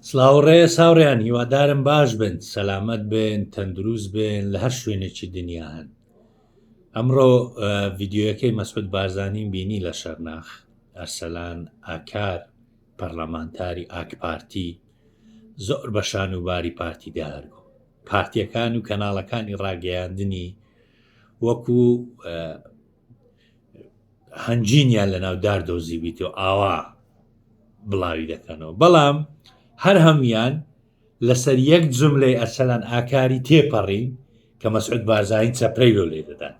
سلااوڕێ ساوڕێیان هیوادارم باش بن، سەلامەت بن، تەندروست بن لە هەر شوێنێکی دنیا هەن. ئەمڕۆ ڤیددیۆیەکەی مەسعود بارزانیم بینی لە شەرناخ ئەرسەلان ئاکار پەرلەمانتاری ئاکپارتی زۆر بە شانوباری پارتیدا هەرگوو پارتیەکان و کەناڵەکانی ڕاگەیاندنی وەکو هەنجینیان لە ناودار دۆزی بیتەوە ئاوا بڵاوی دەکەنەوە، بەڵام هەر هەمویان لەسەر یەک جملەی ئەرسەلان ئاکاری تێپەڕین کە مەسعود بارزانی چەپرەی لێ دەدات.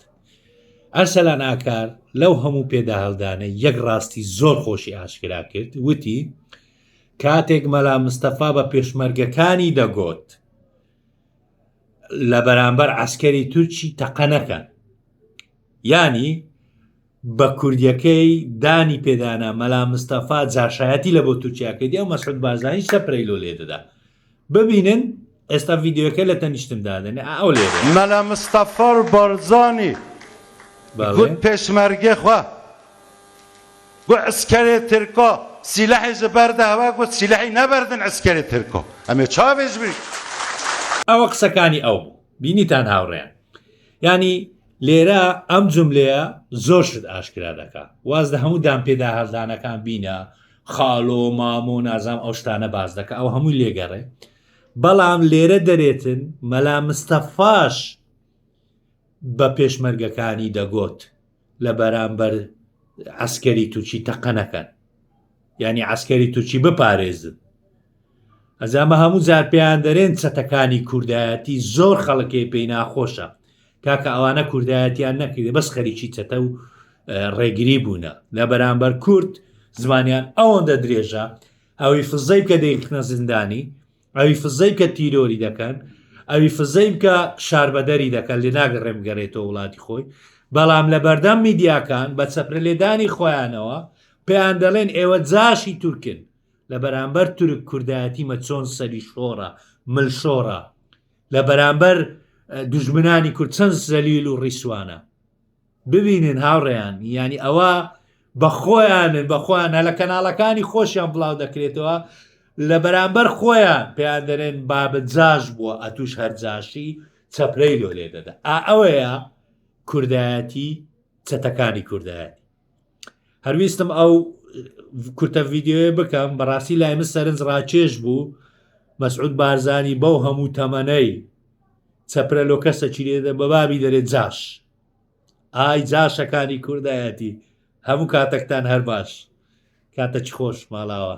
ئەرسەلان ئاکار لەو هەموو پێداهەڵدانە یەک ڕاستی زۆر خۆشی ئاشکرا کرد، وتی کاتێک مەلا مستەفا بە پێشمەرگەکانی دەگوت لە بەرامبەر عەسکەری تورکی تەقە نەکەن، ینی بە کوردیەکەی دانی پێدانا مەلا مستەفا جاشایەتی لە بۆ تورکیاکردی ئەو مەسعود بارزانی سەپرەی لێ دەدا. ببینن ئێستا ڤیددیۆەکە لە تەنیشتمدادن ئەو لێ مەلا مستەفا بارزانی گوت پێشمەرگێ خوا گوت عسکەری ترکۆ سیلەحی بەردەهەوا گوت سیلەحی نەبەردن عسکەری ترکۆ ئەمێ چاوێژ بی ئەوە قسەکانی ئەو بوو. بینیتان هاوڕێیان، ینی لێرە ئەم جملەیە زۆر شت ئاشکرا دەکات، واز لە هەموو دام پێدا هەڵدانەکان بینە خاڵۆ مامۆ نازام ئەو شتانە باز دەکە، ئەو هەمووی لێگەڕێ، بەڵام لێرە دەرێتن مەلا مستەفاش بە پێشمەرگەکانی دەگوت لە بەرامبەر عەسکەری تورکی تەقە نەکەن، ینی عەسکەری تورکی بپارێزن. ئەزامە هەموو جار پێیان دەرێن چەتەکانی کوردایەتی زۆر خەڵکی پێی ناخۆشە، کاکە ئەوانە کوردایەتیان نەکردێ بەس خەریکی چەتە و ڕێگری بوونە لە بەرامبەر کورد زمانیان ئەوەندە درێژە، ئەوی فزەی بکە دەیخنە زیندانی، ئەوی فزەی بکە تیرۆری دەکەن، ئەوی فزەی بکە شاربەدەری دەکەن لێ ناگەڕێم گەڕێتەوە وڵاتی خۆی، بەڵام لە بەردەم میدیاکان بە چەپرە لێدانی خۆیانەوە پێیان دەڵێن ئێوە جاشی تورکن لە بەرامبەر تورک کوردایەتی مە چۆن سەری شۆڕە ملشۆڕە، لە بەرامبەر دوژمنانی کورد چەند زەلیل و ڕیسوانە. ببینن هاوڕێیان، ینی ئەوە بەخۆیانن بەخۆیان لە کەناڵەکانی خۆشیان بڵاو دەکرێتەوە لە بەرامبەر خۆیان پێیان دەرێن بابەت جاش بووە ئەتوش هەرجاشی چەپرەی لێ دەدا. ئەوەیە کوردایەتی چەتەکانی کوردایەتی. هەرویستم ئەو کورتە ڤیددیۆیە بکەم، بەڕاستی لای من سەرنج ڕاکێش بوو مەسعود بارزانی بەو هەموو تەمەنەی چەپرە لۆ کەسەکی لێدە بە بابی دەرێت جاش، ئای جاشەکانی کوردایەتی هەموو کاتێکتان هەر باش، کاتە چ خۆش ماڵاوە.